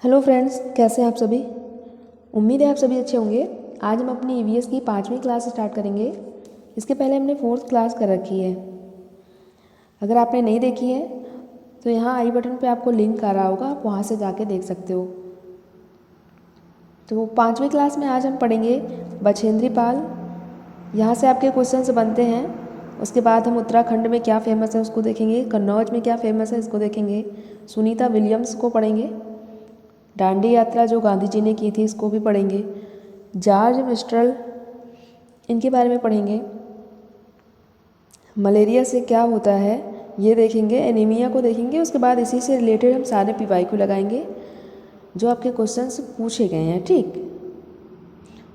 Hello friends, कैसे हैं आप सभी। उम्मीद है आप सभी अच्छे होंगे। आज हम अपनी ईवीएस की 5वीं क्लास स्टार्ट करेंगे। इसके पहले हमने 4th क्लास कर रखी है। अगर आपने नहीं देखी है तो यहाँ आई बटन पे आपको लिंक आ रहा होगा, आप वहाँ से जाके देख सकते हो। तो 5वीं क्लास में आज हम पढ़ेंगे बछेंद्री पाल। यहाँ से आपके क्वेश्चंस बनते हैं। उसके बाद हम उत्तराखंड में क्या फेमस है उसको देखेंगे, कन्नौज में क्या फेमस है इसको देखेंगे, सुनीता विलियम्स को पढ़ेंगे, दांडी यात्रा जो गांधी जी ने की थी इसको भी पढ़ेंगे, जॉर्ज मिस्ट्रल इनके बारे में पढ़ेंगे, मलेरिया से क्या होता है ये देखेंगे, एनीमिया को देखेंगे। उसके बाद इसी से रिलेटेड हम सारे पीवाईक्यू लगाएंगे जो आपके क्वेश्चंस पूछे गए हैं। ठीक,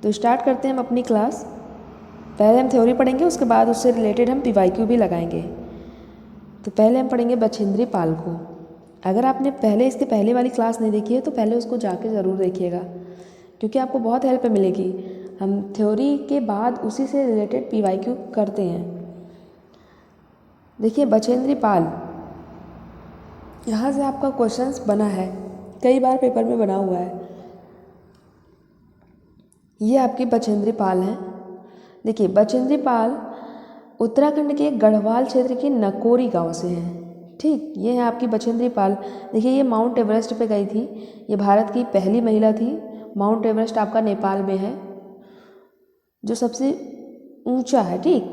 तो स्टार्ट करते हैं हम अपनी क्लास। पहले हम थ्योरी पढ़ेंगे, उसके बाद उससे रिलेटेड हम पीवाईक्यू भी लगाएंगे। तो पहले हम पढ़ेंगे बछेंद्री पाल को। अगर आपने पहले इसके पहले वाली क्लास नहीं देखी है तो पहले उसको जाके ज़रूर देखिएगा, क्योंकि आपको बहुत हेल्प मिलेगी। हम थ्योरी के बाद उसी से रिलेटेड पीवाईक्यू करते हैं। देखिए बछेंद्री पाल, यहाँ से आपका क्वेश्चंस बना है, कई बार पेपर में बना हुआ है। ये आपकी बछेंद्री पाल हैं। देखिए बछेंद्री पाल उत्तराखंड के गढ़वाल क्षेत्र के नकोरी गांव से हैं। ठीक, ये है आपकी बछेंद्री पाल। देखिए ये माउंट एवरेस्ट पे गई थी। ये भारत की पहली महिला थी। माउंट एवरेस्ट आपका नेपाल में है, जो सबसे ऊंचा है। ठीक,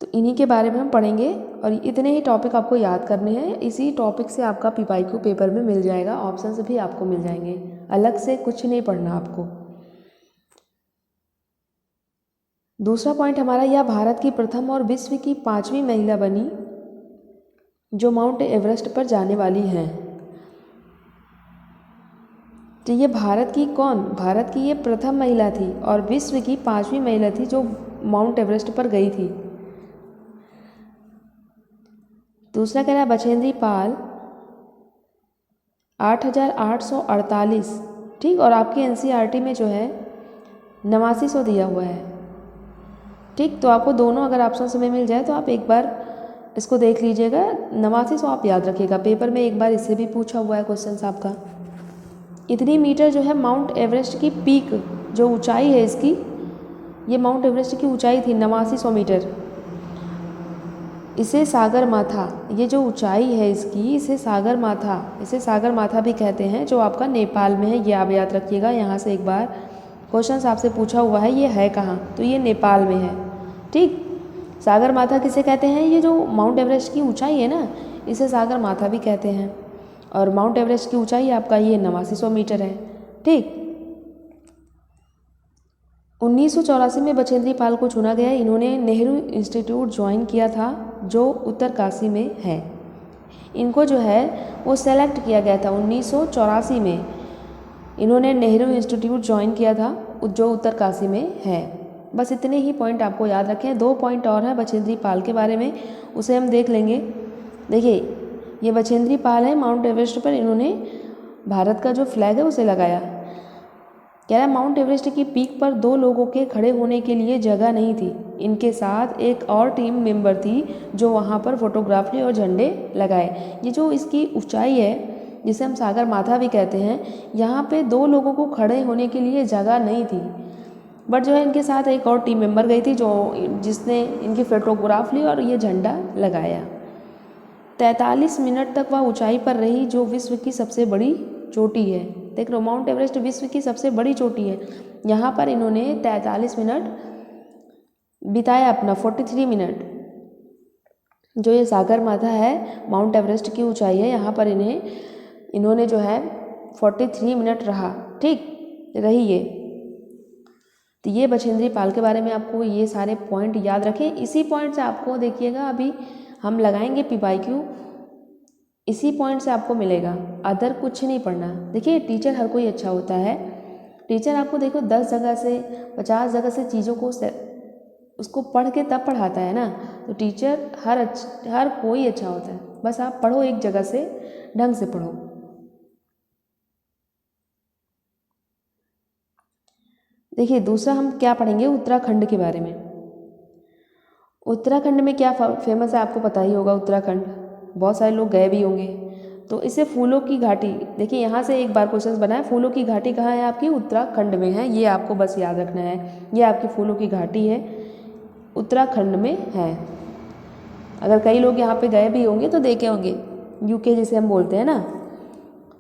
तो इन्हीं के बारे में हम पढ़ेंगे और इतने ही टॉपिक आपको याद करने हैं। इसी टॉपिक से आपका पीवाईक्यू पेपर में मिल जाएगा, ऑप्शंस भी आपको मिल जाएंगे, अलग से कुछ नहीं पढ़ना आपको। दूसरा पॉइंट हमारा, यह भारत की प्रथम और विश्व की 5वीं महिला बनी जो माउंट एवरेस्ट पर जाने वाली हैं। तो ये भारत की ये प्रथम महिला थी और विश्व की 5वीं महिला थी जो माउंट एवरेस्ट पर गई थी। दूसरा कह रहा है बछेंद्री पाल 8,848। ठीक, और आपकी एनसीईआरटी में जो है 8900 दिया हुआ है। ठीक, तो आपको दोनों अगर ऑप्शन समय मिल जाए तो आप एक बार इसको देख लीजिएगा। 8900 आप याद रखिएगा, पेपर में एक बार इससे भी पूछा हुआ है क्वेश्चन आपका। इतनी मीटर जो है माउंट एवरेस्ट की पीक, जो ऊंचाई है इसकी, ये माउंट एवरेस्ट की ऊंचाई थी 8900 मीटर। इसे सागर माथा, ये जो ऊंचाई है इसकी, इसे सागर माथा भी कहते हैं, जो आपका नेपाल में है। ये आप याद रखिएगा। यहाँ से एक बार क्वेश्चन आपसे पूछा हुआ है ये है कहाँ, तो ये नेपाल में है। ठीक, सागर माथा किसे कहते हैं, ये जो माउंट एवरेस्ट की ऊंचाई है ना, इसे सागर माथा भी कहते हैं। और माउंट एवरेस्ट की ऊंचाई आपका ये 8900 मीटर है। ठीक, 1984 में बछेंद्री पाल को चुना गया। इन्होंने नेहरू इंस्टीट्यूट ज्वाइन किया था जो उत्तरकाशी में है। इनको जो है वो सेलेक्ट किया गया था 1984 में। इन्होंने नेहरू इंस्टीट्यूट ज्वाइन किया था जो उत्तरकाशी में है। बस इतने ही पॉइंट आपको याद रखें। 2 पॉइंट और हैं बछेंद्री पाल के बारे में, उसे हम देख लेंगे। देखिए ये बछेंद्री पाल है, माउंट एवरेस्ट पर इन्होंने भारत का जो फ्लैग है उसे लगाया। कह रहा है माउंट एवरेस्ट की पीक पर 2 लोगों के खड़े होने के लिए जगह नहीं थी। इनके साथ एक और टीम मेंबर थी जो वहाँ पर फोटोग्राफ ली और झंडे लगाए। ये जो इसकी ऊंचाई है, जिसे हम सागर माथा भी कहते हैं, यहाँ पे 2 लोगों को खड़े होने के लिए जगह नहीं थी। बट जो है इनके साथ एक और टीम मेंबर गई थी जिसने इनकी फोटोग्राफ ली और ये झंडा लगाया। 43 मिनट तक वह ऊंचाई पर रही, जो विश्व की सबसे बड़ी चोटी है। देख लो, माउंट एवरेस्ट विश्व की सबसे बड़ी चोटी है। यहाँ पर इन्होंने 43 मिनट बिताया अपना, 43 मिनट। जो ये सागर माथा है, माउंट एवरेस्ट की ऊंचाई है, यहाँ पर इन्होंने जो है 43 मिनट रहा। ठीक, रही ये। तो ये बछेंद्री पाल के बारे में आपको ये सारे पॉइंट याद रखें। इसी पॉइंट से आपको देखिएगा, अभी हम लगाएंगे पीवाईक्यू, इसी पॉइंट से आपको मिलेगा, अदर कुछ नहीं पढ़ना। देखिए टीचर हर कोई अच्छा होता है। टीचर आपको देखो 10 जगह से 50 जगह से चीज़ों को उसको पढ़ के तब पढ़ाता है ना। तो टीचर हर कोई अच्छा होता है। बस आप पढ़ो, एक जगह से ढंग से पढ़ो। देखिए दूसरा हम क्या पढ़ेंगे, उत्तराखंड के बारे में। उत्तराखंड में क्या फेमस है आपको पता ही होगा। उत्तराखंड बहुत सारे लोग गए भी होंगे। तो इसे फूलों की घाटी, देखिए यहाँ से एक बार क्वेश्चन बना है, फूलों की घाटी कहाँ है आपकी, उत्तराखंड में है, ये आपको बस याद रखना है। ये आपकी फूलों की घाटी है, उत्तराखंड में है। अगर कई लोग यहाँ पे गए भी होंगे तो देखे होंगे, यूके जिसे हम बोलते हैं ना,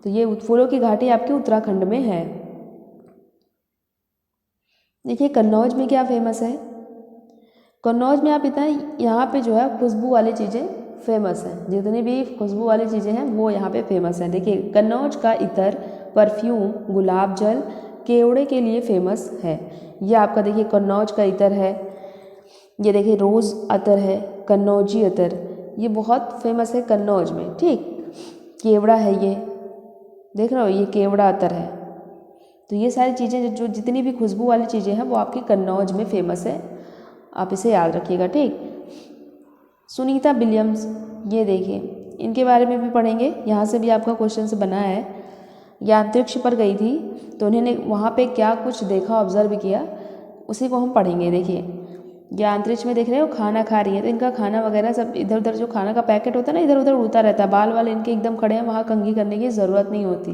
तो ये फूलों की घाटी आपकी उत्तराखंड में है। देखिए कन्नौज में क्या फेमस है, कन्नौज में आप इतना, यहाँ पे जो है खुशबू वाली चीज़ें फेमस हैं, जितनी भी खुशबू वाली चीज़ें हैं वो यहाँ पे फेमस हैं। देखिए कन्नौज का इत्र, परफ्यूम, गुलाब जल, केवड़े के लिए फेमस है। ये आपका देखिए कन्नौज का इत्र है। ये देखिए रोज़ अतर है, कन्नौजी अतर, ये बहुत फेमस है कन्नौज में। ठीक, केवड़ा है, ये देख रहे हो, ये केवड़ा अतर है। तो ये सारी चीज़ें जो जितनी भी खुशबू वाली चीज़ें हैं वो आपकी कन्नौज में फेमस है, आप इसे याद रखिएगा। ठीक, सुनीता विलियम्स, ये देखिए इनके बारे में भी पढ़ेंगे, यहाँ से भी आपका क्वेश्चन से बना है। ये अंतरिक्ष पर गई थी तो उन्होंने वहाँ पे क्या कुछ देखा, ऑब्जर्व किया, उसी को हम पढ़ेंगे। देखिए ये अंतरिक्ष में देख रहे हो खाना खा रही है, तो इनका खाना वगैरह सब इधर उधर, जो खाना का पैकेट होता है ना, इधर उधर उड़ता रहता है, बाल वाल इनके एकदम खड़े हैं, वहाँ कंघी करने की ज़रूरत नहीं होती।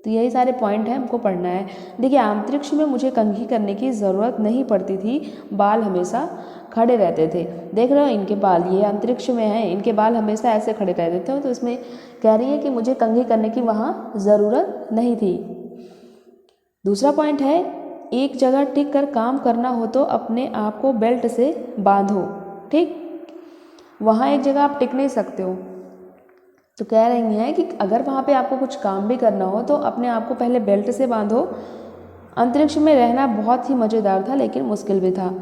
तो यही सारे पॉइंट हैं, हमको पढ़ना है। देखिए अंतरिक्ष में मुझे कंघी करने की ज़रूरत नहीं पड़ती थी, बाल हमेशा खड़े रहते थे। देख रहे हो इनके बाल, ये अंतरिक्ष में है, इनके बाल हमेशा ऐसे खड़े रहते थे। तो इसमें कह रही है कि मुझे कंघी करने की वहाँ ज़रूरत नहीं थी। दूसरा पॉइंट है, एक जगह टिक कर काम करना हो तो अपने आप को बेल्ट से बांधो। ठीक, वहाँ एक जगह आप टिक नहीं सकते हो, तो कह रही हैं कि अगर वहाँ पे आपको कुछ काम भी करना हो तो अपने आप को पहले बेल्ट से बांधो। अंतरिक्ष में रहना बहुत ही मज़ेदार था, लेकिन मुश्किल भी था।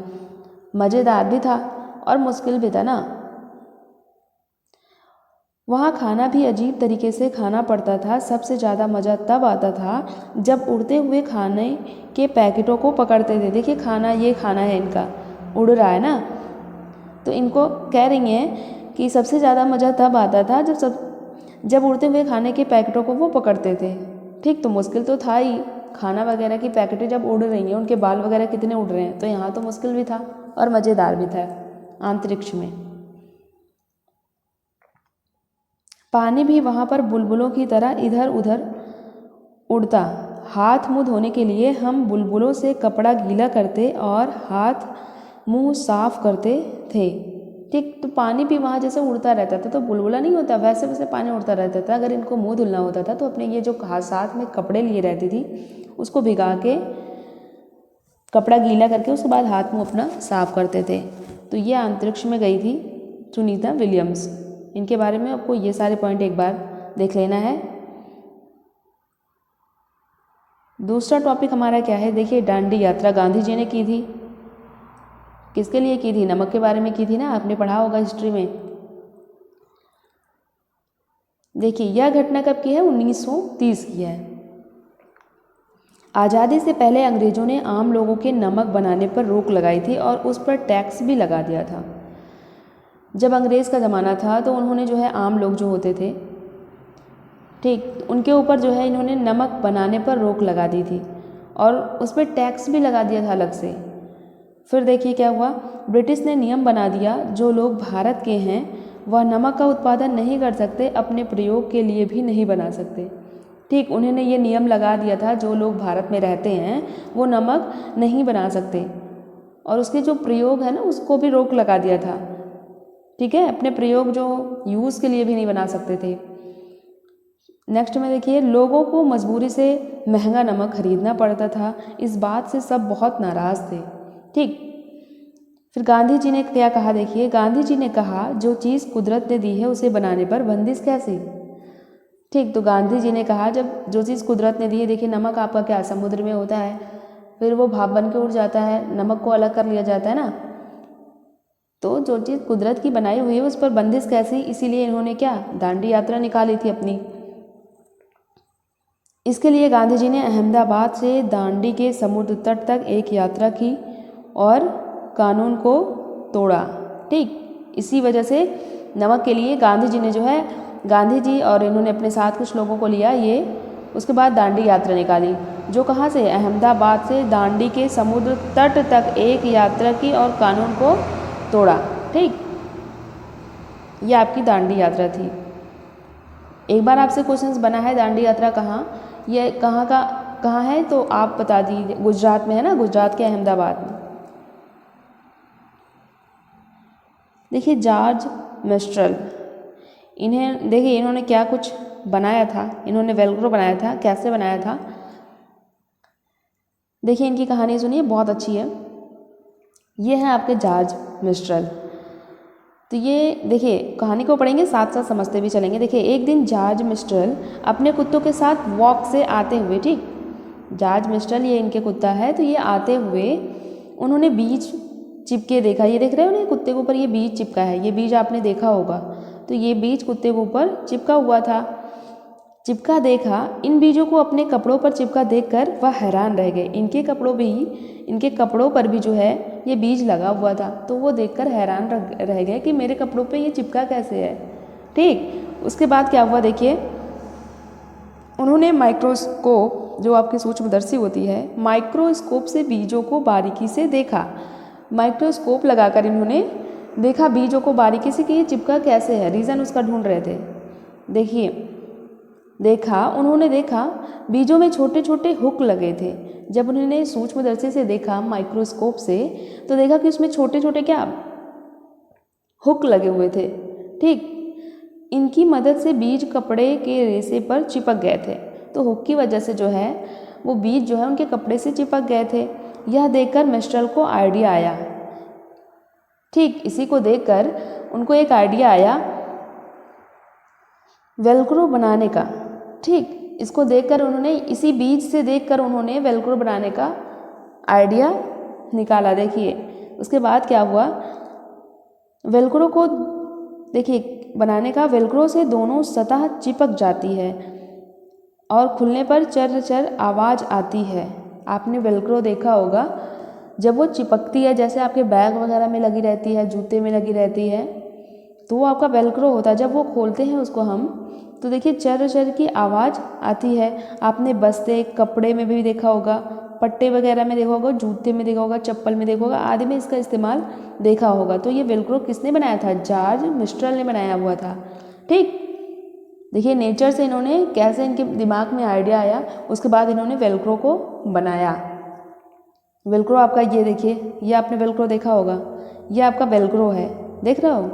मज़ेदार भी था और मुश्किल भी था ना। वहाँ खाना भी अजीब तरीके से खाना पड़ता था। सबसे ज़्यादा मज़ा तब आता था जब उड़ते हुए खाने के पैकेटों को पकड़ते थे। देखिए खाना, ये खाना है इनका, उड़ रहा है ना, तो इनको कह रही हैं कि सबसे ज़्यादा मज़ा तब आता था जब उड़ते हुए खाने के पैकेटों को वो पकड़ते थे। ठीक, तो मुश्किल तो था ही, खाना वगैरह की पैकेटें जब उड़ रही हैं, उनके बाल वगैरह कितने उड़ रहे हैं, तो यहाँ तो मुश्किल भी था और मज़ेदार भी था अंतरिक्ष में। पानी भी वहाँ पर बुलबुलों की तरह इधर उधर उड़ता। हाथ मुँह धोने के लिए हम बुलबुलों से कपड़ा गीला करते और हाथ मुँह साफ करते थे। ठीक, तो पानी भी वहाँ जैसे उड़ता रहता था, तो बुलबुला नहीं होता, वैसे वैसे पानी उड़ता रहता था। अगर इनको मुँह धुलना होता था तो अपने ये जो साथ में कपड़े लिए रहती थी उसको भिगा के कपड़ा गीला करके उसके बाद हाथ मुँह अपना साफ करते थे। तो ये अंतरिक्ष में गई थी सुनीता विलियम्स। इनके बारे में आपको ये सारे पॉइंट एक बार देख लेना है। दूसरा टॉपिक हमारा क्या है, देखिए दांडी यात्रा गांधी जी ने की थी। किसके लिए की थी, नमक के बारे में की थी ना, आपने पढ़ा होगा हिस्ट्री में। देखिए यह घटना कब की है, 1930 की है। आज़ादी से पहले अंग्रेजों ने आम लोगों के नमक बनाने पर रोक लगाई थी और उस पर टैक्स भी लगा दिया था। जब अंग्रेज़ का ज़माना था तो उन्होंने जो है आम लोग जो होते थे, ठीक, उनके ऊपर जो है इन्होंने नमक बनाने पर रोक लगा दी थी और उस पर टैक्स भी लगा दिया था अलग से। फिर देखिए क्या हुआ, ब्रिटिश ने नियम बना दिया जो लोग भारत के हैं वह नमक का उत्पादन नहीं कर सकते, अपने प्रयोग के लिए भी नहीं बना सकते। ठीक, उन्होंने ये नियम लगा दिया था जो लोग भारत में रहते हैं वो नमक नहीं बना सकते और उसके जो प्रयोग है ना उसको भी रोक लगा दिया था। ठीक है, अपने प्रयोग जो यूज़ के लिए भी नहीं बना सकते थे। नेक्स्ट में देखिए, लोगों को मजबूरी से महंगा नमक खरीदना पड़ता था, इस बात से सब बहुत नाराज़ थे। ठीक, फिर गांधी जी ने क्या कहा, देखिए गांधी जी ने कहा जो चीज़ कुदरत ने दी है उसे बनाने पर बंदिश कैसे। ठीक, तो गांधी जी ने कहा जब जो चीज़ कुदरत ने दी है, देखिए नमक आपका क्या समुद्र में होता है, फिर वो भाप बन के उड़ जाता है, नमक को अलग कर लिया जाता है ना, तो जो चीज़ कुदरत की बनाई हुई है उस पर बंदिश कैसी, इसीलिए इन्होंने क्या दांडी यात्रा निकाली थी अपनी। इसके लिए गांधी जी ने अहमदाबाद से दांडी के समुद्र तट तक एक यात्रा की और कानून को तोड़ा। ठीक, इसी वजह से नमक के लिए गांधी जी ने जो है, गांधी जी और इन्होंने अपने साथ कुछ लोगों को लिया, ये उसके बाद दांडी यात्रा निकाली, जो कहाँ से, अहमदाबाद से दांडी के समुद्र तट तक एक यात्रा की और कानून को तोड़ा। ठीक, ये आपकी दांडी यात्रा थी। एक बार आपसे क्वेश्चंस बना है दांडी यात्रा कहाँ, ये कहाँ है, तो आप बता दीजिए। गुजरात में है ना, गुजरात के अहमदाबाद में। देखिए जॉर्ज मिस्ट्रल, इन्हें देखिए इन्होंने क्या कुछ बनाया था, इन्होंने वेलक्रो बनाया था। कैसे बनाया था देखिए, इनकी कहानी सुनिए, बहुत अच्छी है। ये है आपके जॉर्ज मिस्ट्रल। तो ये देखिए कहानी को पढ़ेंगे साथ साथ समझते भी चलेंगे। देखिए एक दिन जॉर्ज मिस्ट्रल अपने कुत्तों के साथ वॉक से आते हुए, ठीक, जॉर्ज मिस्ट्रल ये इनके कुत्ता है, तो ये आते हुए उन्होंने बीज चिपके देखा। ये देख रहे हो ना, कुत्ते के ऊपर ये बीज चिपका है, ये बीज आपने देखा होगा। तो ये बीज कुत्ते के ऊपर चिपका हुआ था। चिपका देखा, इन बीजों को अपने कपड़ों पर चिपका देखकर वह हैरान रह गए। इनके कपड़ों पर भी जो है ये बीज लगा हुआ था। तो वो देखकर हैरान रह गए कि मेरे कपड़ों पे ये चिपका कैसे है। ठीक, उसके बाद क्या हुआ देखिए, उन्होंने माइक्रोस्कोप, जो आपकी सूक्ष्मदर्शी होती है, माइक्रोस्कोप से बीजों को बारीकी से देखा। माइक्रोस्कोप लगाकर इन्होंने देखा बीजों को बारीकी से कि ये चिपका कैसे है, रीज़न उसका ढूंढ रहे थे। देखिए उन्होंने देखा बीजों में छोटे छोटे हुक लगे थे। जब उन्होंने सूक्ष्मदर्शी से देखा माइक्रोस्कोप से, तो देखा कि उसमें छोटे छोटे क्या हुक लगे हुए थे। ठीक, इनकी मदद से बीज कपड़े के रेशे पर चिपक गए थे। तो हुक की वजह से जो है वो बीज जो है उनके कपड़े से चिपक गए थे। यह देखकर मिस्ट्रल को आइडिया आया। ठीक, इसी को देखकर उनको एक आइडिया आया वेलक्रो बनाने का। ठीक, इसको देखकर उन्होंने, इसी बीज से देखकर उन्होंने वेलक्रो बनाने का आइडिया निकाला। देखिए उसके बाद क्या हुआ, वेलक्रो को देखिए बनाने का, वेलक्रो से दोनों सतह चिपक जाती है और खुलने पर चर चर आवाज़ आती है। आपने वेलक्रो देखा होगा, जब वो चिपकती है, जैसे आपके बैग वगैरह में लगी रहती है, जूते में लगी रहती है, तो वो आपका वेलक्रो होता है। जब वो खोलते हैं उसको हम, तो देखिए चर चर की आवाज़ आती है। आपने बस्ते, कपड़े में भी देखा होगा, पट्टे वगैरह में देखा होगा, जूते में देखा होगा, चप्पल में देखा होगा, आदि में इसका इस्तेमाल देखा होगा। तो ये वेलक्रो किसने बनाया था? जॉर्ज मिस्ट्रल ने बनाया हुआ था। ठीक, देखिए नेचर से इन्होंने कैसे, इनके दिमाग में आइडिया आया, उसके बाद इन्होंने वेलक्रो को बनाया। वेलक्रो आपका ये देखिए, ये आपने वेलक्रो देखा होगा, ये आपका वेलक्रो है, देख रहे हो,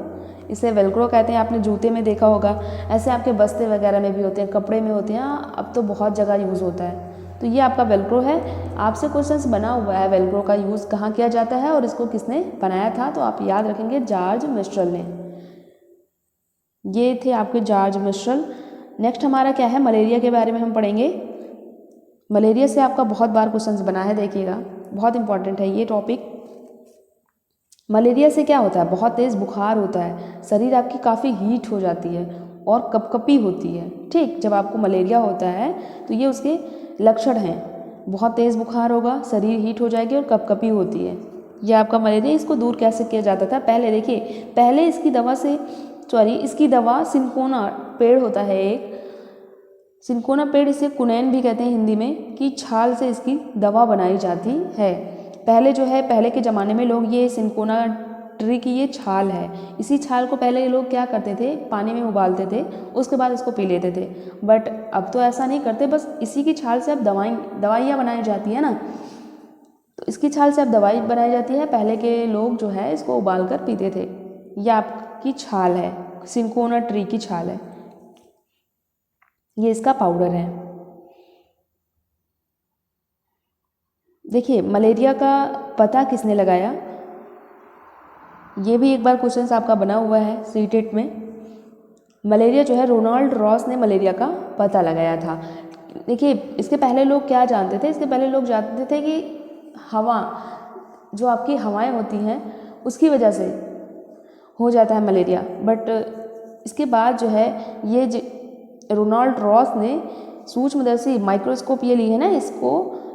इसे वेलक्रो कहते हैं। आपने जूते में देखा होगा, ऐसे आपके बस्ते वगैरह में भी होते हैं, कपड़े में होते हैं, अब तो बहुत जगह यूज़ होता है। तो ये आपका वेलक्रो है। आपसे क्वेश्चंस बना हुआ है वेलक्रो का यूज़ कहाँ किया जाता है और इसको किसने बनाया था, तो आप याद रखेंगे जॉर्ज मिस्ट्रल ने। ये थे आपके जॉर्ज मिस्ट्रल। नेक्स्ट हमारा क्या है, मलेरिया के बारे में हम पढ़ेंगे। मलेरिया से आपका बहुत बार क्वेश्चंस बना है, देखिएगा बहुत इंपॉर्टेंट है ये टॉपिक। मलेरिया से क्या होता है, बहुत तेज़ बुखार होता है, शरीर आपकी काफ़ी हीट हो जाती है और कपकपी होती है। ठीक, जब आपको मलेरिया होता है तो ये उसके लक्षण हैं, बहुत तेज़ बुखार होगा, शरीर हीट हो जाएगी और कपकपी होती है। ये आपका मलेरिया। इसको दूर कैसे किया जाता था, पहले देखिए, पहले इसकी दवा सिनकोना पेड़ होता है एक, सिनकोना पेड़, इसे कुनैन भी कहते हैं हिंदी में, की छाल से इसकी दवा बनाई जाती है। पहले जो है, पहले के ज़माने में लोग, ये सिनकोना ट्री की ये छाल है, इसी छाल को पहले ये लोग क्या करते थे, पानी में उबालते थे, उसके बाद इसको पी लेते थे। बट अब तो ऐसा नहीं करते, बस इसी की छाल से अब दवाइयाँ बनाई जाती है ना, तो इसकी छाल से अब दवाई बनाई जाती है। पहले के लोग जो है इसको उबाल कर पीते थे। ये आपकी छाल है, सिनकोना ट्री की छाल है, ये इसका पाउडर है। देखिए मलेरिया का पता किसने लगाया, ये भी एक बार क्वेश्चन आपका बना हुआ है सीटेट में। मलेरिया जो है, रोनाल्ड रॉस ने मलेरिया का पता लगाया था। देखिए इसके पहले लोग क्या जानते थे, इसके पहले लोग जानते थे कि हवा, जो आपकी हवाएं होती हैं उसकी वजह से हो जाता है मलेरिया। बट इसके बाद जो है, ये रोनाल्ड रॉस ने सूक्ष्मदर्शी माइक्रोस्कोप ये ली है ना, इसको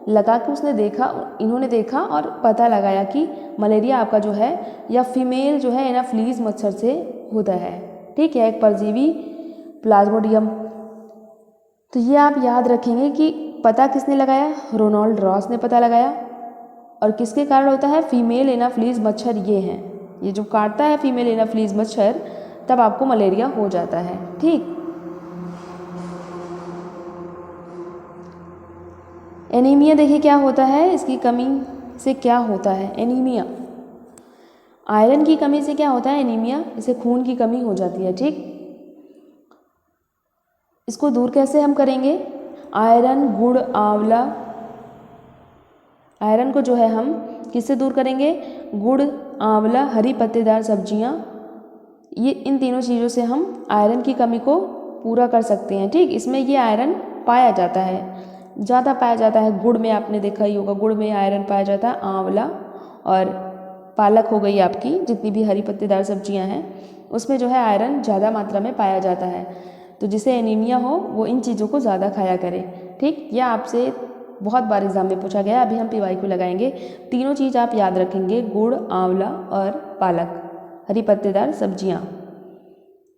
लगा के उसने देखा, इन्होंने देखा और पता लगाया कि मलेरिया आपका जो है, या फीमेल जो है एनाफ्लीज मच्छर से होता है। ठीक है, एक परजीवी प्लाज्मोडियम। तो ये आप याद रखेंगे कि पता किसने लगाया, रोनाल्ड रॉस ने पता लगाया। और किसके कारण होता है, फीमेल एनाफ्लीज मच्छर ये हैं, ये जो काटता है फीमेल एनाफ्लीज मच्छर, तब आपको मलेरिया हो जाता है। ठीक, एनीमिया देखिए क्या होता है, इसकी कमी से क्या होता है एनीमिया। आयरन की कमी से क्या होता है एनीमिया, इसे खून की कमी हो जाती है। ठीक, इसको दूर कैसे हम करेंगे, आयरन, गुड़, आंवला, आयरन को जो है हम किससे दूर करेंगे, गुड़, आंवला, हरी पत्तेदार सब्जियां, ये इन तीनों चीज़ों से हम आयरन की कमी को पूरा कर सकते हैं। ठीक, इसमें ये आयरन पाया जाता है, ज़्यादा पाया जाता है। गुड़ में आपने देखा ही होगा, गुड़ में आयरन पाया जाता है। आंवला और पालक हो गई आपकी, जितनी भी हरी पत्तेदार सब्जियां हैं उसमें जो है आयरन ज़्यादा मात्रा में पाया जाता है। तो जिसे एनीमिया हो वो इन चीज़ों को ज़्यादा खाया करे। ठीक, यह आपसे बहुत बार एग्जाम में पूछा गया। अभी हम PYQ लगाएंगे। तीनों चीज़ आप याद रखेंगे, गुड़, आंवला और पालक, हरी पत्तेदार सब्जियां,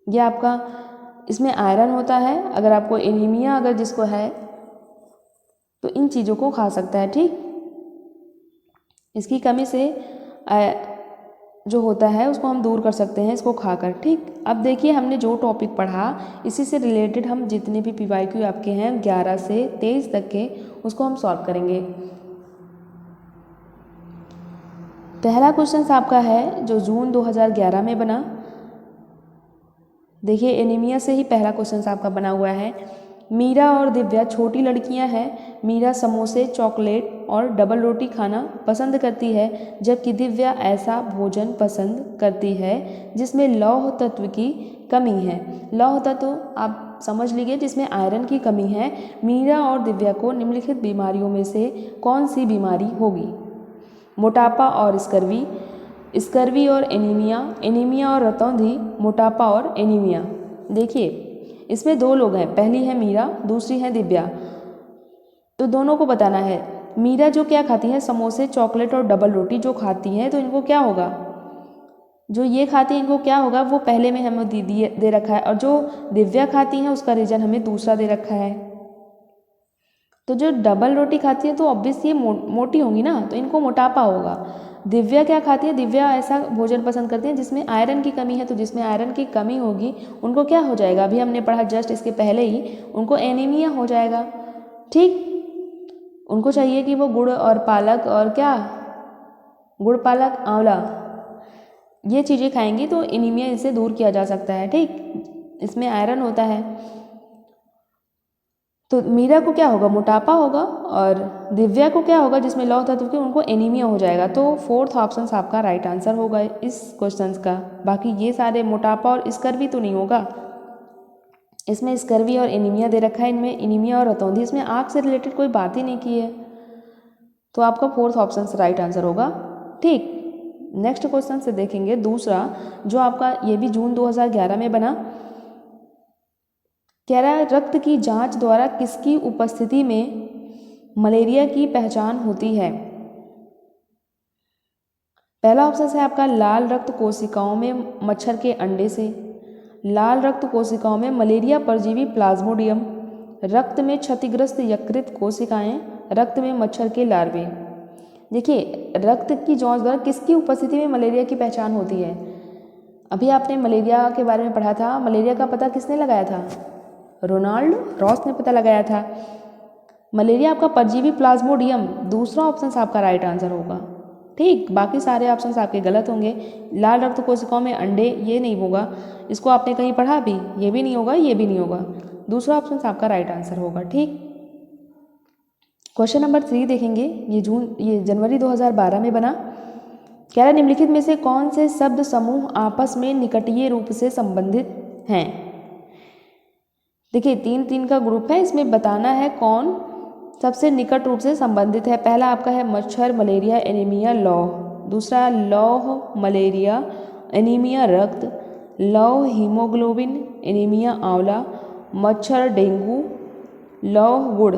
यह आपका इसमें आयरन होता है। अगर आपको एनीमिया अगर जिसको है तो इन चीज़ों को खा सकता है। ठीक, इसकी कमी से जो होता है उसको हम दूर कर सकते हैं इसको खाकर। ठीक, अब देखिए हमने जो टॉपिक पढ़ा इसी से रिलेटेड हम जितने भी PYQ आपके हैं 11 से 23 तक के, उसको हम सॉल्व करेंगे। पहला क्वेश्चन आपका है जो जून 2011 में बना। देखिए एनीमिया से ही पहला क्वेश्चन आपका बना हुआ है। मीरा और दिव्या छोटी लड़कियां हैं। मीरा समोसे, चॉकलेट और डबल रोटी खाना पसंद करती है, जबकि दिव्या ऐसा भोजन पसंद करती है जिसमें लौह तत्व की कमी है। लौह तत्व आप समझ लीजिए जिसमें आयरन की कमी है। मीरा और दिव्या को निम्नलिखित बीमारियों में से कौन सी बीमारी होगी, मोटापा और स्कर्वी, स्कर्वी और एनीमिया, एनीमिया और रतौंधी, मोटापा और एनीमिया। देखिए इसमें दो लोग हैं, पहली है मीरा, दूसरी है दिव्या। तो दोनों को बताना है। मीरा जो क्या खाती है, समोसे, चॉकलेट और डबल रोटी जो खाती हैं, तो इनको क्या होगा, जो ये खाती हैं इनको क्या होगा, वो पहले में हमें दे रखा है। और जो दिव्या खाती हैं उसका रीजन हमें दूसरा दे रखा है। तो जो डबल रोटी खाती है तो ऑब्वियस ये मोटी होंगी ना, तो इनको मोटापा होगा। दिव्या क्या खाती है, दिव्या ऐसा भोजन पसंद करती है जिसमें आयरन की कमी है, तो जिसमें आयरन की कमी होगी उनको क्या हो जाएगा, अभी हमने पढ़ा जस्ट इसके पहले ही, उनको एनीमिया हो जाएगा। ठीक, उनको चाहिए कि वो गुड़ और पालक और क्या, गुड़, पालक, आंवला, ये चीज़ें खाएंगी तो एनीमिया इसे दूर किया जा सकता है। ठीक, इसमें आयरन होता है। तो मीरा को क्या होगा, मोटापा होगा, और दिव्या को क्या होगा जिसमें लौह तत्व की, उनको एनीमिया हो जाएगा। तो फोर्थ ऑप्शन आपका राइट आंसर होगा इस क्वेश्चन का। बाकी ये सारे मोटापा और स्कर्वी तो नहीं होगा, इसमें स्कर्वी और एनीमिया दे रखा है, इनमें एनीमिया और रतौंधी, इसमें आँख से रिलेटेड कोई बात ही नहीं की है। तो आपका फोर्थ ऑप्शन राइट आंसर होगा। ठीक, नेक्स्ट क्वेश्चन से देखेंगे दूसरा, जो आपका ये भी जून 2011 में बना। कह रहा है रक्त की जांच द्वारा किसकी उपस्थिति में मलेरिया की पहचान होती है। पहला ऑप्शन है आपका लाल रक्त कोशिकाओं में मच्छर के अंडे से, लाल रक्त कोशिकाओं में मलेरिया परजीवी प्लाज्मोडियम, रक्त में क्षतिग्रस्त यकृत कोशिकाएं, रक्त में मच्छर के लार्वे। देखिए रक्त की जांच द्वारा किसकी उपस्थिति में मलेरिया की पहचान होती है। अभी आपने मलेरिया के बारे में पढ़ा था, मलेरिया का पता किसने लगाया था, रोनाल्ड रॉस ने पता लगाया था। मलेरिया आपका परजीवी प्लाज्मोडियम, दूसरा ऑप्शन आपका राइट आंसर होगा। ठीक, बाकी सारे ऑप्शन आपके गलत होंगे। लाल रक्त कोशिकाओं में अंडे, ये नहीं होगा, इसको आपने कहीं पढ़ा भी, ये भी नहीं होगा, ये भी नहीं होगा। दूसरा ऑप्शन आपका राइट आंसर होगा। ठीक, क्वेश्चन नंबर 3 देखेंगे। ये जनवरी 2012 में बना। कह रहा निम्नलिखित में से कौन से शब्द समूह आपस में निकटीय रूप से संबंधित हैं। देखिए 3-3 का ग्रुप है, इसमें बताना है कौन सबसे निकट रूप से संबंधित है। पहला आपका है मच्छर, मलेरिया, एनीमिया, लौह। दूसरा लौह, मलेरिया, एनीमिया, रक्त, लौह, हीमोग्लोबिन, एनीमिया, आंवला, मच्छर, डेंगू, लौह, गुड़।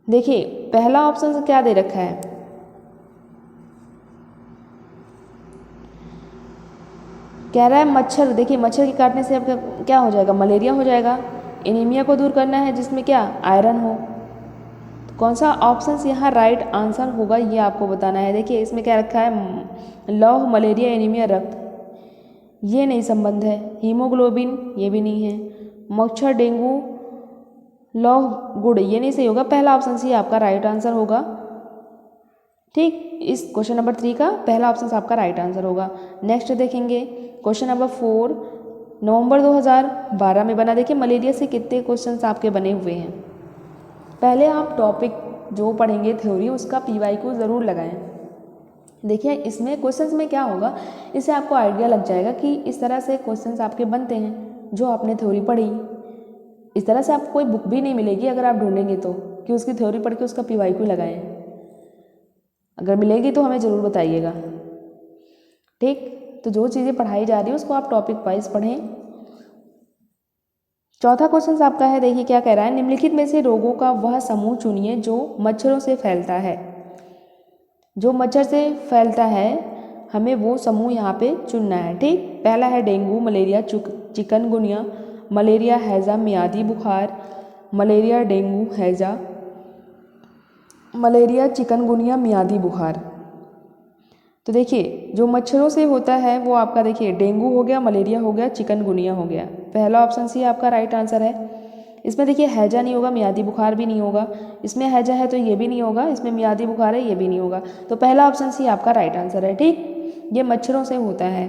देखिए पहला ऑप्शन क्या दे रखा है, कह रहा है मच्छर। देखिए मच्छर के काटने से आपका क्या हो जाएगा, मलेरिया हो जाएगा। एनीमिया को दूर करना है जिसमें क्या, आयरन हो। तो कौन सा ऑप्शन यहाँ राइट आंसर होगा ये आपको बताना है। देखिए इसमें क्या रखा है, लौह, मलेरिया, एनीमिया, रक्त, ये नहीं संबंध है। हीमोग्लोबिन, ये भी नहीं है। मच्छर, डेंगू, लॉ गुड, ये नहीं सही होगा, पहला ऑप्शन सी आपका राइट आंसर होगा। ठीक, इस क्वेश्चन नंबर 3 का पहला ऑप्शन आपका राइट आंसर होगा। नेक्स्ट देखेंगे क्वेश्चन नंबर 4, नवंबर 2012 में बना। देखिए मलेरिया से कितने क्वेश्चंस आपके बने हुए हैं। पहले आप टॉपिक जो पढ़ेंगे थ्योरी, उसका पीवाई को ज़रूर लगाएं। देखिए इसमें क्वेश्चंस में क्या होगा, इससे आपको आइडिया लग जाएगा कि इस तरह से क्वेश्चंस आपके बनते हैं जो आपने थ्योरी पढ़ी। इस तरह से आपको कोई बुक भी नहीं मिलेगी अगर आप ढूंढेंगे तो, कि उसकी थ्योरी पढ़ के उसका पीवाई को लगाएं। अगर मिलेगी तो हमें ज़रूर बताइएगा। ठीक, तो जो चीज़ें पढ़ाई जा रही है उसको आप टॉपिक वाइज पढ़ें। चौथा क्वेश्चन आपका है, देखिए क्या कह रहा है, निम्नलिखित में से रोगों का वह समूह चुनिए जो मच्छरों से फैलता है। जो मच्छर से फैलता है हमें वो समूह यहाँ पे चुनना है। ठीक, पहला है डेंगू, मलेरिया, चिकनगुनिया, मलेरिया हैजा, मियादी बुखार, मलेरिया डेंगू हैजा, मलेरिया चिकनगुनिया मियादी बुखार। तो देखिए जो मच्छरों से होता है वो आपका देखिए डेंगू हो गया, मलेरिया हो गया, चिकनगुनिया हो गया। पहला ऑप्शन सी आपका राइट आंसर है। इसमें देखिए हैजा नहीं होगा, मियादी बुखार भी नहीं होगा। इसमें हैजा है तो ये भी नहीं होगा, इसमें मियादी बुखार है ये भी नहीं होगा। तो पहला ऑप्शन सी आपका राइट आंसर है। ठीक, ये मच्छरों से होता है।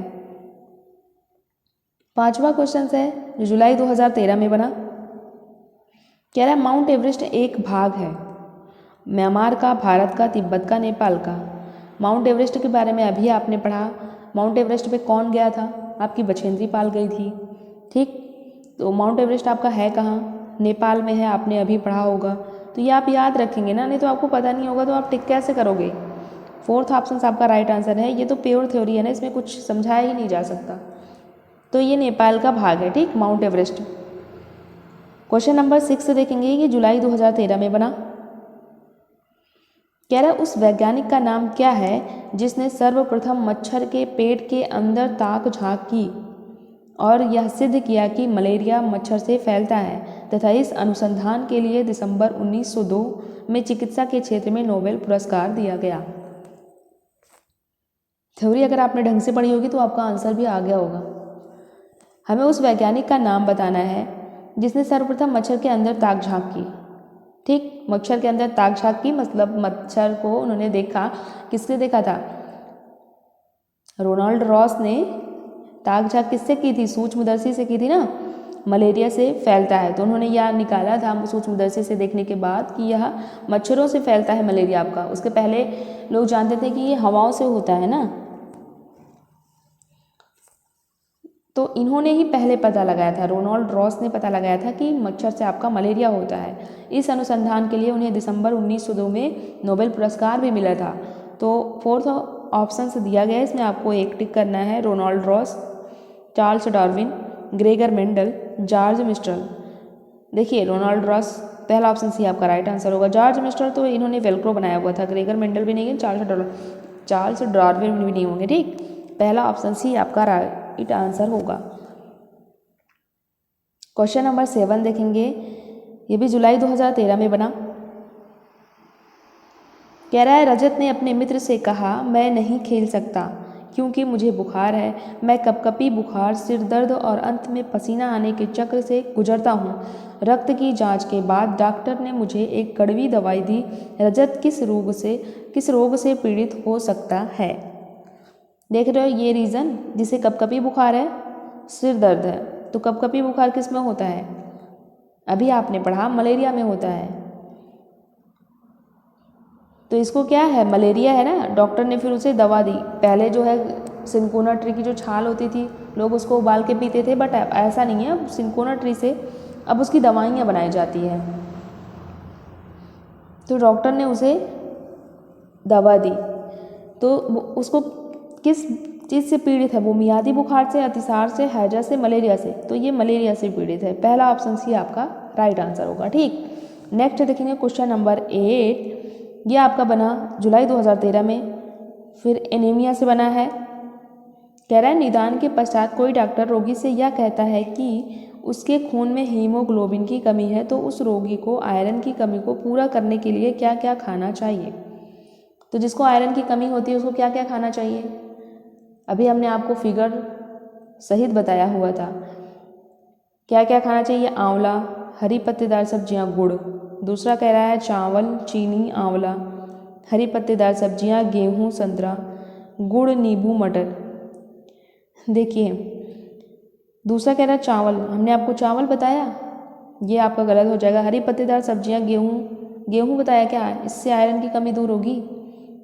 पांचवा क्वेश्चन है जो जुलाई 2013 में बना। कह रहा है माउंट एवरेस्ट एक भाग है म्यांमार का, भारत का, तिब्बत का, नेपाल का। माउंट एवरेस्ट के बारे में अभी आपने पढ़ा। माउंट एवरेस्ट पे कौन गया था, आपकी बछेंद्री पाल गई थी। ठीक, तो माउंट एवरेस्ट आपका है कहाँ, नेपाल में है, आपने अभी पढ़ा होगा। तो ये आप याद रखेंगे ना, नहीं तो आपको पता नहीं होगा तो आप टिक कैसे करोगे। फोर्थ ऑप्शन आपका राइट आंसर है। ये तो प्योर थ्योरी है ना, इसमें कुछ समझाया ही नहीं जा सकता। तो ये नेपाल का भाग है। ठीक, माउंट एवरेस्ट। क्वेश्चन नंबर 6 देखेंगे, ये जुलाई 2013 में बना। कह रहा है उस वैज्ञानिक का नाम क्या है जिसने सर्वप्रथम मच्छर के पेट के अंदर ताक झांक की और यह सिद्ध किया कि मलेरिया मच्छर से फैलता है तथा इस अनुसंधान के लिए दिसंबर 1902 में चिकित्सा के क्षेत्र में नोबेल पुरस्कार दिया गया। थ्योरी अगर आपने ढंग से पढ़ी होगी तो आपका आंसर भी आ गया होगा। हमें उस वैज्ञानिक का नाम बताना है जिसने सर्वप्रथम मच्छर के अंदर ताक झांक की। ठीक, मच्छर के अंदर ताक झांक की मतलब मच्छर को उन्होंने देखा। किसने देखा था, रोनाल्ड रॉस ने ताक झांक किससे की थी, सूक्ष्मदर्शी से की थी ना। मलेरिया से फैलता है तो उन्होंने यह निकाला था सूक्ष्मदर्शी से देखने के बाद कि यह मच्छरों से फैलता है मलेरिया आपका। उसके पहले लोग जानते थे कि ये हवाओं से होता है ना, तो इन्होंने ही पहले पता लगाया था, रोनाल्ड रॉस ने पता लगाया था कि मच्छर से आपका मलेरिया होता है। इस अनुसंधान के लिए उन्हें दिसंबर 1902 में नोबेल पुरस्कार भी मिला था। तो फोर्थ ऑप्शन से दिया गया है, इसमें आपको एक टिक करना है, Ronald Ross, Charles Darwin, Gregor Mendel, George Mestral. देखिए रोनाल्ड रॉस पहला ऑप्शन सी आपका राइट आंसर होगा। जॉर्ज मिस्टल तो इन्होंने वेलक्रो बनाया हुआ था, ग्रेगर मेंडल भी नहीं है, चार्ल्स डार्विन भी नहीं होंगे। ठीक, पहला ऑप्शन सी आपका राइट आंसर होगा। क्वेश्चन नंबर 7 देखेंगे, ये भी जुलाई 2013 में बना। कह रहा है रजत ने अपने मित्र से कहा मैं नहीं खेल सकता क्योंकि मुझे बुखार है। मैं कपकपी, बुखार, सिर दर्द और अंत में पसीना आने के चक्र से गुजरता हूँ। रक्त की जांच के बाद डॉक्टर ने मुझे एक कड़वी दवाई दी। रजत किस रोग से पीड़ित हो सकता है। देख रहे हो ये रीज़न, जिसे कपकपी बुखार है, सिर दर्द है, तो कपकपी बुखार किस में होता है, अभी आपने पढ़ा मलेरिया में होता है। तो इसको क्या है, मलेरिया है ना। डॉक्टर ने फिर उसे दवा दी। पहले जो है सिनकोना ट्री की जो छाल होती थी लोग उसको उबाल के पीते थे, बट ऐसा नहीं है। सिनकोना ट्री से अब उसकी दवाइयाँ बनाई जाती हैं। तो डॉक्टर ने उसे दवा दी, तो उसको किस चीज़ से पीड़ित है, वो मियादी बुखार से, अतिसार से, हैजा से, मलेरिया से। तो ये मलेरिया से पीड़ित है। पहला ऑप्शन सी आपका राइट आंसर होगा। ठीक, नेक्स्ट देखेंगे क्वेश्चन नंबर 8, ये आपका बना जुलाई 2013 में। फिर एनीमिया से बना है। कह रहा है निदान के पश्चात कोई डॉक्टर रोगी से यह कहता है कि उसके खून में हीमोग्लोबिन की कमी है, तो उस रोगी को आयरन की कमी को पूरा करने के लिए क्या क्या खाना चाहिए। तो जिसको आयरन की कमी होती है उसको क्या क्या खाना चाहिए, अभी हमने आपको फिगर सहित बताया हुआ था। क्या क्या खाना चाहिए, आंवला, हरी पत्तेदार सब्जियां, गुड़। दूसरा कह रहा है चावल, चीनी, आंवला। हरी पत्तेदार सब्जियां, गेहूँ, संतरा, गुड़, नींबू, मटर। देखिए दूसरा कह रहा है चावल, हमने आपको चावल बताया, ये आपका गलत हो जाएगा। हरी पत्तेदार सब्जियां, गेहूँ, गेहूँ बताया क्या है, इससे आयरन की कमी दूर होगी।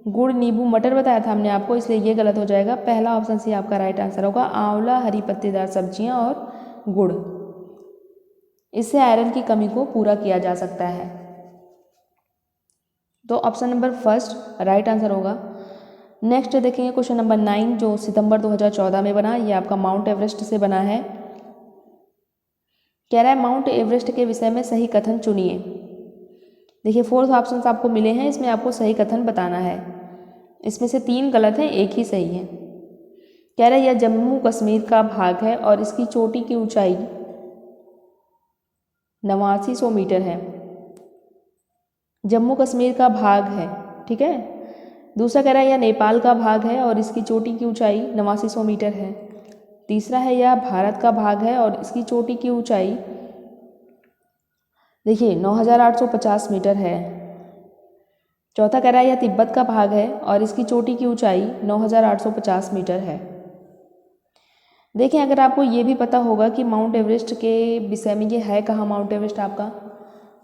गुड़, नींबू, मटर बताया था हमने आपको, इसलिए ये गलत हो जाएगा। पहला ऑप्शन सी आपका राइट आंसर होगा, आंवला, हरी पत्तेदार सब्जियां और गुड़। इससे आयरन की कमी को पूरा किया जा सकता है। तो option number first right answer होगा। नेक्स्ट देखेंगे क्वेश्चन नंबर 9 जो सितंबर 2014 में बना, ये आपका माउंट एवरेस्ट से बना है। कह रहा है माउंट एवरेस्ट के विषय में सही कथन चुनिए। देखिए 4 ऑप्शंस आपको मिले हैं, इसमें आपको सही कथन बताना है। इसमें से 3 गलत हैं, एक ही सही है। कह रहा है यह जम्मू कश्मीर का भाग है और इसकी चोटी की ऊंचाई 8900 मीटर है। जम्मू कश्मीर का भाग है, ठीक है। दूसरा कह रहा है यह नेपाल का भाग है और इसकी चोटी की ऊंचाई 8900 मीटर है। तीसरा है यह भारत का भाग है और इसकी चोटी की ऊंचाई देखिए 9850 मीटर है। चौथा कह रहा है यह तिब्बत का भाग है और इसकी चोटी की ऊंचाई 9850 मीटर है। देखिए अगर आपको ये भी पता होगा कि माउंट एवरेस्ट के विषय में ये है कहाँ माउंट एवरेस्ट आपका,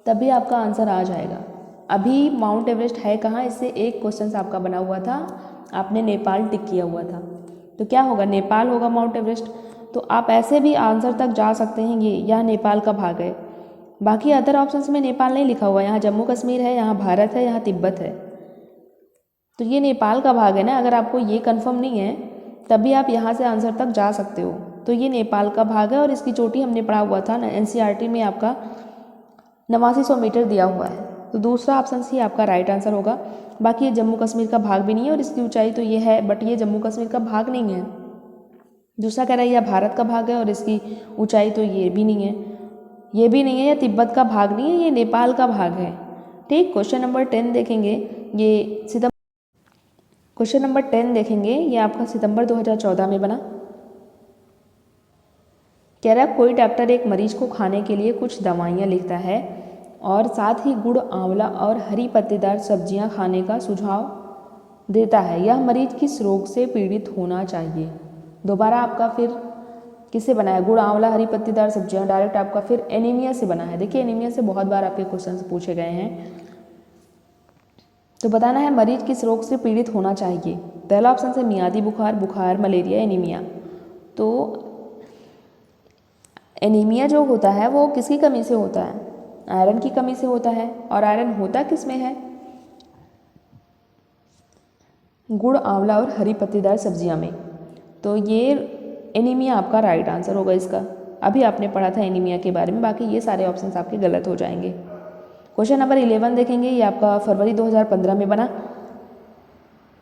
तभी आपका आंसर आ जाएगा। अभी माउंट एवरेस्ट है कहाँ, इससे एक क्वेश्चन आपका बना हुआ था, आपने नेपाल टिक किया हुआ था, तो क्या होगा, नेपाल होगा माउंट एवरेस्ट। तो आप ऐसे भी आंसर तक जा सकते हैं, ये यह नेपाल का भाग है। बाकी अदर ऑप्शंस में नेपाल नहीं लिखा हुआ, यहाँ जम्मू कश्मीर है, यहाँ भारत है, यहाँ तिब्बत है, तो ये नेपाल का भाग है ना। अगर आपको ये कंफर्म नहीं है तभी आप यहाँ से आंसर तक जा सकते हो। तो ये नेपाल का भाग है और इसकी चोटी हमने पढ़ा हुआ था ना, NCERT में आपका 8900 मीटर दिया हुआ है। तो दूसरा ऑप्शन ही आपका राइट आंसर होगा। बाकी ये जम्मू कश्मीर का भाग भी नहीं है और इसकी ऊंचाई तो ये है, बट ये जम्मू कश्मीर का भाग नहीं है। दूसरा कह रहा है यह भारत का भाग है और इसकी ऊंचाई तो ये भी नहीं है, ये भी नहीं है, यह तिब्बत का भाग नहीं है, ये नेपाल का भाग है। ठीक, क्वेश्चन नंबर 10 देखेंगे, ये क्वेश्चन नंबर 10 देखेंगे, ये आपका सितंबर 2014 में बना। कह रहा है कोई डॉक्टर एक मरीज को खाने के लिए कुछ दवाइयाँ लिखता है और साथ ही गुड़, आंवला और हरी पत्तेदार सब्जियां खाने का सुझाव देता है। यह मरीज किस रोग से पीड़ित होना चाहिए। दोबारा आपका फिर किससे बना है, गुड़, आंवला, हरी पत्तेदार सब्जियां, डायरेक्ट आपका फिर एनीमिया से बना है। देखिए एनीमिया से बहुत बार आपके क्वेश्चन पूछे गए हैं, तो बताना है मरीज किस रोग से पीड़ित होना चाहिए। पहला ऑप्शन है मियादी बुखार, बुखार, मलेरिया, एनीमिया। तो एनीमिया जो होता है वो किसकी कमी से होता है, आयरन की कमी से होता है। और आयरन होता किस में है, गुड़, आंवला और हरी पत्तेदार सब्जियां में। तो ये एनीमिया आपका राइट आंसर होगा इसका। अभी आपने पढ़ा था एनीमिया के बारे में, बाकी ये सारे ऑप्शंस आपके गलत हो जाएंगे। क्वेश्चन नंबर 11 देखेंगे, ये आपका फरवरी 2015 में बना।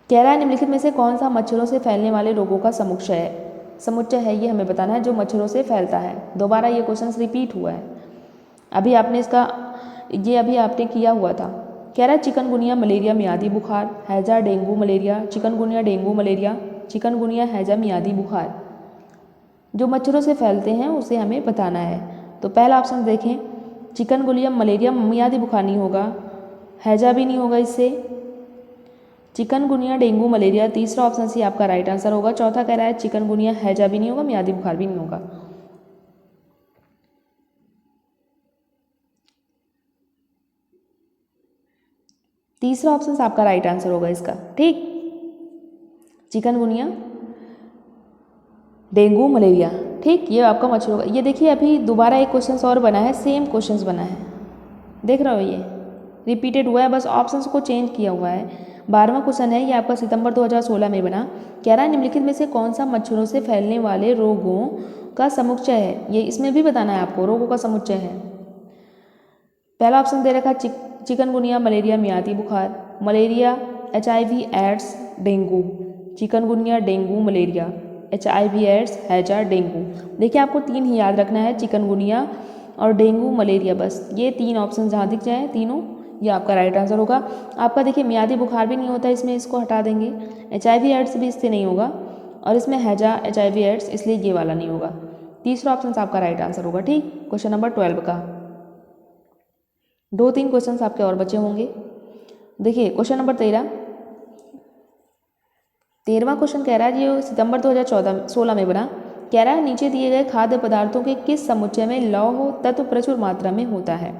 कह रहा है निम्नलिखित में से कौन सा मच्छरों से फैलने वाले रोगों का समुच्चय है, ये हमें बताना है जो मच्छरों से फैलता है। दोबारा ये क्वेश्चन रिपीट हुआ है, अभी आपने किया हुआ था। कह रहा है चिकनगुनिया, मलेरिया, मियादी बुखार, हैजा, dengue, malaria, chikungunya, dengue, malaria, chikungunya, हैजा, मियादी बुखार जो मच्छरों से फैलते हैं उसे हमें बताना है। तो पहला ऑप्शन देखें, चिकनगुनिया, मलेरिया, मियादी बुखार नहीं होगा, हैजा भी नहीं होगा इससे, चिकनगुनिया, डेंगू, मलेरिया तीसरा ऑप्शन सी आपका राइट आंसर होगा। चौथा कह रहा है चिकनगुनिया, हैजा भी नहीं होगा, मियादी बुखार भी नहीं होगा। तीसरा ऑप्शन आपका राइट आंसर होगा इसका। ठीक, चिकनगुनिया, डेंगू, मलेरिया। ठीक, ये आपका मच्छर होगा। ये देखिए अभी दोबारा एक क्वेश्चन और बना है, सेम क्वेश्चन बना है, देख रहे हो, ये रिपीटेड हुआ है, बस ऑप्शंस को चेंज किया हुआ है। 12वां क्वेश्चन है, ये आपका सितंबर 2016 में बना। कह रहा है निम्नलिखित में से कौन सा मच्छरों से फैलने वाले रोगों का समुच्चय है, ये इसमें भी बताना है आपको, रोगों का समुच्चय है। पहला ऑप्शन दे रखा चिकनगुनिया, मलेरिया, मियादी बुखार, malaria, HIV, AIDS, dengue, chikungunya, dengue, malaria, HIV, AIDS, हैजा, डेंगू। देखिए आपको 3 ही याद रखना है, चिकनगुनिया और डेंगू, मलेरिया, बस ये 3 ऑप्शन जहाँ दिख जाए तीनों, ये आपका राइट आंसर होगा। आपका देखिए मियादी बुखार भी नहीं होता इसमें, इसको हटा देंगे, HIV, एड्स भी इससे नहीं होगा, और इसमें हैजा, HIV, एड्स, इसलिए ये वाला नहीं होगा। तीसरा ऑप्शन आपका राइट आंसर होगा। ठीक, क्वेश्चन नंबर 12 का 2-3 क्वेश्चंस आपके और बचे होंगे। देखिए क्वेश्चन नंबर 13वां क्वेश्चन कह रहा है ये सितंबर 2016 में बना। कह रहा है नीचे दिए गए खाद्य पदार्थों के किस समुच्चय में लौह तत्व प्रचुर मात्रा में होता है।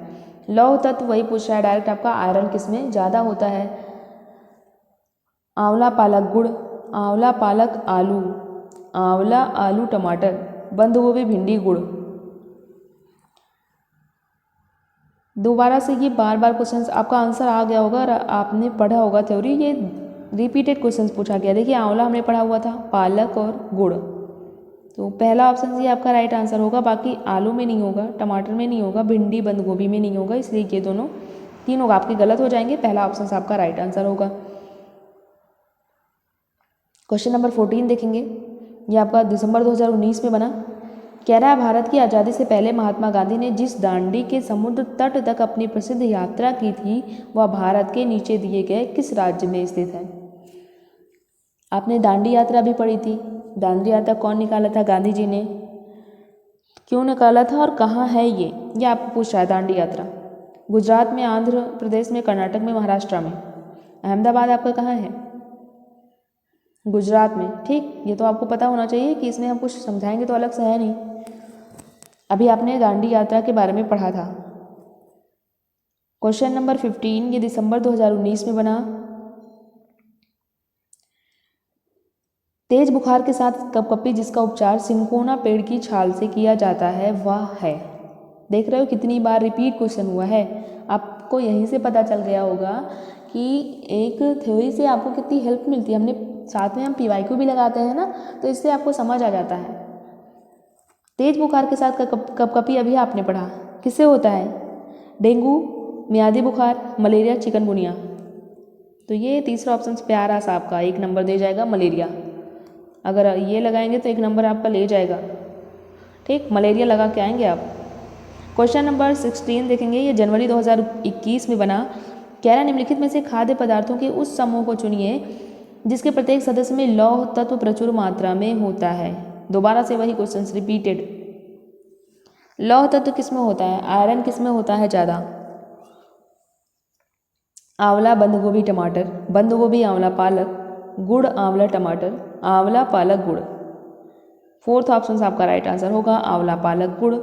लौह तत्व वही पूछ रहा है डायरेक्ट आपका, आयरन किस में ज़्यादा होता है। आंवला पालक गुड़, आंवला पालक आलू, आंवला आलू टमाटर, बंद गोभी भिंडी गुड़। दोबारा से ये बार बार क्वेश्चंस आपका आंसर आ गया होगा और आपने पढ़ा होगा थ्योरी, ये रिपीटेड क्वेश्चंस पूछा गया। देखिए आंवला हमने पढ़ा हुआ था, पालक और गुड़, तो पहला ऑप्शन ये आपका राइट आंसर होगा। बाकी आलू में नहीं होगा, टमाटर में नहीं होगा, भिंडी बंद गोभी में नहीं होगा, इसलिए ये दोनों तीनों आपके गलत हो जाएंगे। पहला ऑप्शन आपका राइट आंसर होगा। क्वेश्चन नंबर 14 देखेंगे, ये आपका दिसंबर 2019 में बना। कह रहा है भारत की आज़ादी से पहले महात्मा गांधी ने जिस दांडी के समुद्र तट तक अपनी प्रसिद्ध यात्रा की थी वह भारत के नीचे दिए गए किस राज्य में स्थित है। आपने दांडी यात्रा भी पढ़ी थी। दांडी यात्रा कौन निकाला था, गांधी जी ने। क्यों निकाला था और कहाँ है ये आपको पूछ रहा है। दांडी यात्रा गुजरात में, आंध्र प्रदेश में, कर्नाटक में, महाराष्ट्र में। अहमदाबाद आपका कहाँ है, गुजरात में। ठीक, ये तो आपको पता होना चाहिए कि इसमें हम कुछ समझाएंगे तो अलग से है नहीं। अभी आपने दांडी यात्रा के बारे में पढ़ा था। क्वेश्चन नंबर 15 ये दिसंबर 2019 में बना। तेज बुखार के साथ कपकपी जिसका उपचार सिंकोना पेड़ की छाल से किया जाता है वह है। देख रहे हो कितनी बार रिपीट क्वेश्चन हुआ है। आपको यहीं से पता चल गया होगा कि एक थ्योरी से आपको कितनी हेल्प मिलती है। हमने साथ में हम PYQ भी लगाते हैं ना, तो इससे आपको समझ आ जाता है। तेज बुखार के साथ कपकपी अभी आपने पढ़ा, किससे होता है, डेंगू, मियादी बुखार, मलेरिया, चिकनगुनिया। तो ये तीसरा ऑप्शन प्यारा सा आपका 1 नंबर दे जाएगा, मलेरिया। अगर ये लगाएंगे तो 1 नंबर आपका ले जाएगा। ठीक, मलेरिया लगा के आएंगे आप। क्वेश्चन नंबर 16 देखेंगे, ये जनवरी 2021 में बना। कह रहा निम्नलिखित में से खाद्य पदार्थों के उस समूह को चुनिए जिसके प्रत्येक सदस्य में लौह तत्व प्रचुर मात्रा में होता है। दोबारा से वही क्वेश्चन रिपीटेड। लौह तत्व किसमें होता है, आयरन किसमें होता है ज़्यादा। आंवला बंद गोभी टमाटर, बंद गोभी आंवला पालक, गुड़ आंवला टमाटर, आंवला पालक गुड़। 4th ऑप्शन आपका राइट आंसर होगा, आंवला पालक गुड़।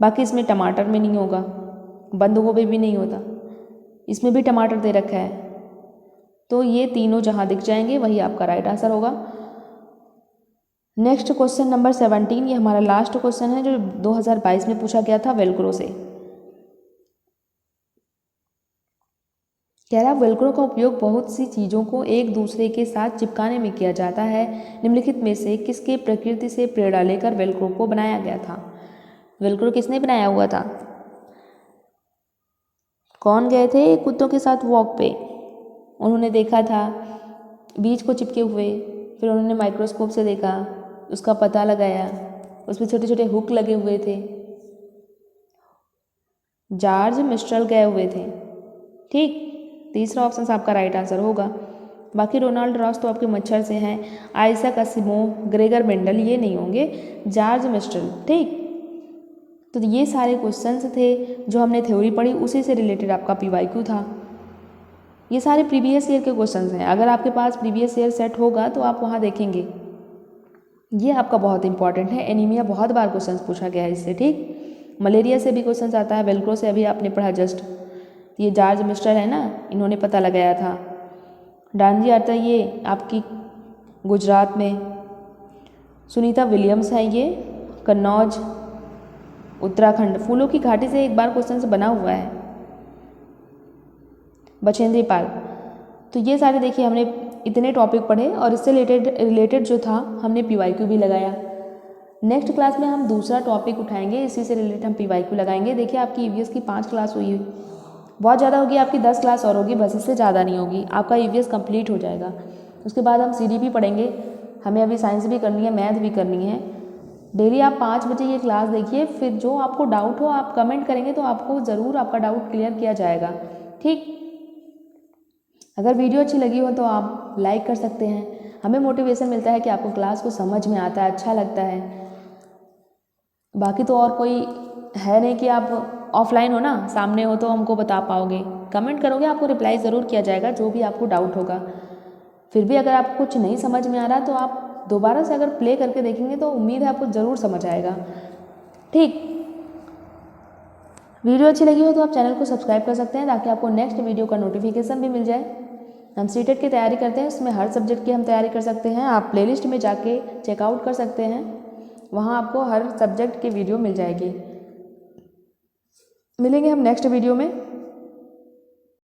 बाकी इसमें टमाटर में नहीं होगा, बंद गोभी भी नहीं होता, इसमें भी टमाटर दे रखा है, तो ये तीनों जहाँ दिख जाएंगे वही आपका राइट आंसर होगा। नेक्स्ट क्वेश्चन नंबर 17, ये हमारा लास्ट क्वेश्चन है जो 2022 में पूछा गया था वेलक्रो से। कह रहा वेलक्रो का उपयोग बहुत सी चीज़ों को एक दूसरे के साथ चिपकाने में किया जाता है। निम्नलिखित में से किसके प्रकृति से प्रेरणा लेकर वेलक्रो को बनाया गया था। वेलक्रो किसने बनाया हुआ था, कौन गए थे कुत्तों के साथ वॉक पे, उन्होंने देखा था बीज को चिपके हुए, फिर उन्होंने माइक्रोस्कोप से देखा, उसका पता लगाया, उसमें छोटे छोटे हुक लगे हुए थे। जॉर्ज मिस्ट्रल गए हुए थे। ठीक, तीसरा ऑप्शन आपका राइट आंसर होगा। बाकी रोनाल्ड रॉस तो आपके मच्छर से हैं, आइजैक असिमोव, ग्रेगर मेंडल ये नहीं होंगे, जॉर्ज मिस्ट्रल। ठीक, तो ये सारे क्वेश्चंस थे जो हमने थ्योरी पढ़ी, उसी से रिलेटेड आपका PYQ था। ये सारे प्रीवियस ईयर के क्वेश्चंस हैं। अगर आपके पास प्रीवियस ईयर सेट होगा तो आप वहाँ देखेंगे। ये आपका बहुत इंपॉर्टेंट है। एनीमिया बहुत बार क्वेश्चन पूछा गया है इससे। ठीक, मलेरिया से भी क्वेश्चन आता है, वेलक्रो से अभी आपने पढ़ा जस्ट। ये जॉर्ज मिस्टर है ना, इन्होंने पता लगाया था। दांडी यात्रा ये आपकी गुजरात में, सुनीता विलियम्स है ये कन्नौज उत्तराखंड। फूलों की घाटी से एक बार क्वेश्चन बना हुआ है, बचेंद्री पाल। तो ये सारे देखिए हमने इतने टॉपिक पढ़े और इससे रिलेटेड जो था हमने PYQ भी लगाया। नेक्स्ट क्लास में हम दूसरा टॉपिक उठाएंगे, इसी से रिलेटेड हम PYQ लगाएंगे। देखिए आपकी EVS की 5 क्लास हुई, बहुत ज़्यादा होगी, आपकी 10 क्लास और होगी, बस इससे ज़्यादा नहीं होगी, आपका EVS कंप्लीट हो जाएगा। उसके बाद हम CDP पढ़ेंगे, हमें अभी साइंस भी करनी है, मैथ भी करनी है। डेली आप 5 बजे ये क्लास देखिए, फिर जो आपको डाउट हो आप कमेंट करेंगे तो आपको ज़रूर आपका डाउट क्लियर किया जाएगा। ठीक, अगर वीडियो अच्छी लगी हो तो आप लाइक कर सकते हैं, हमें मोटिवेशन मिलता है कि आपको क्लास को समझ में आता है, अच्छा लगता है। बाकी तो और कोई है नहीं कि आप ऑफलाइन हो ना, सामने हो तो हमको बता पाओगे, कमेंट करोगे, आपको रिप्लाई ज़रूर किया जाएगा जो भी आपको डाउट होगा। फिर भी अगर आपको कुछ नहीं समझ में आ रहा तो आप दोबारा से अगर प्ले करके देखेंगे तो उम्मीद है आपको ज़रूर समझ आएगा। ठीक, वीडियो अच्छी लगी हो तो आप चैनल को सब्सक्राइब कर सकते हैं ताकि आपको नेक्स्ट वीडियो का नोटिफिकेशन भी मिल जाए। हम सीटेट की तैयारी करते हैं, उसमें हर सब्जेक्ट की हम तैयारी कर सकते हैं। आप प्लेलिस्ट में जाके चेकआउट कर सकते हैं, वहाँ आपको हर सब्जेक्ट की वीडियो मिल जाएगी। मिलेंगे हम नेक्स्ट वीडियो में।